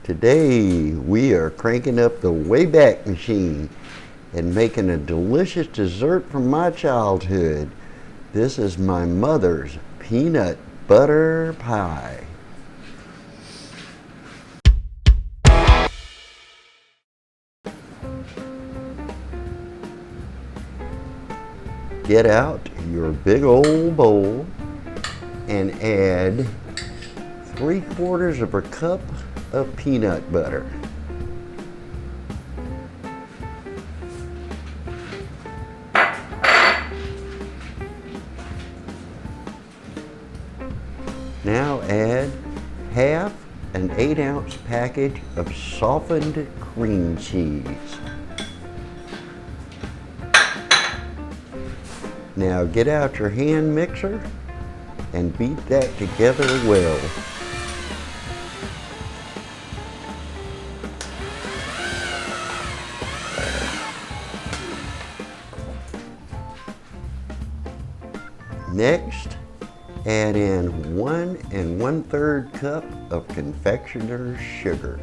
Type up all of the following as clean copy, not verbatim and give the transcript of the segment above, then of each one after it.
Today we are cranking up the Wayback Machine and making a delicious dessert from my childhood. This is my mother's peanut butter pie. Get out your big old bowl and add 3/4 of a cup of peanut butter. Now add half an 8-ounce package of softened cream cheese. Now get out your hand mixer and beat that together well. Next, add in 1 1/3 cup of Confectioners sugar.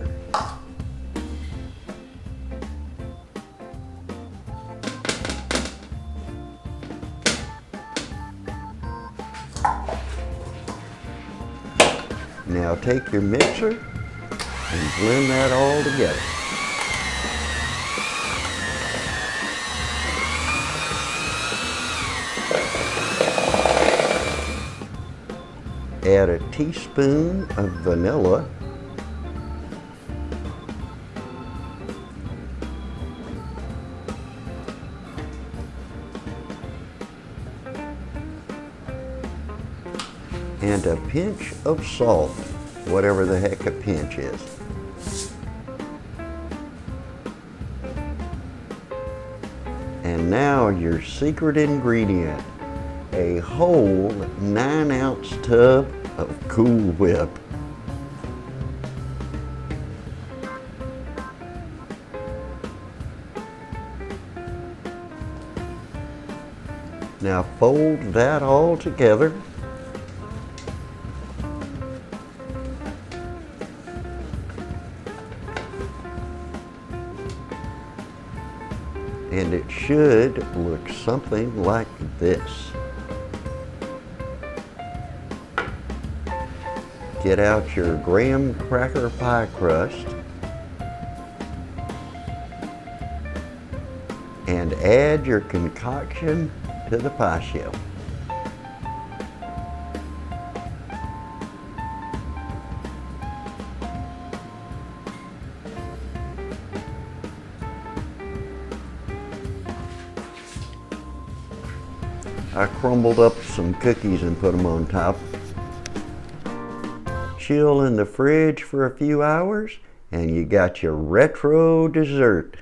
Now take your mixer and blend that all together. Add a teaspoon of vanilla, and a pinch of salt, whatever the heck a pinch is. And now your secret ingredient, a whole 9-ounce tub of Cool Whip. Now fold that all together and it should look something like this. Get out your graham cracker pie crust and add your concoction to the pie shell. I crumbled up some cookies and put them on top. Chill in the fridge for a few hours and you got your retro dessert.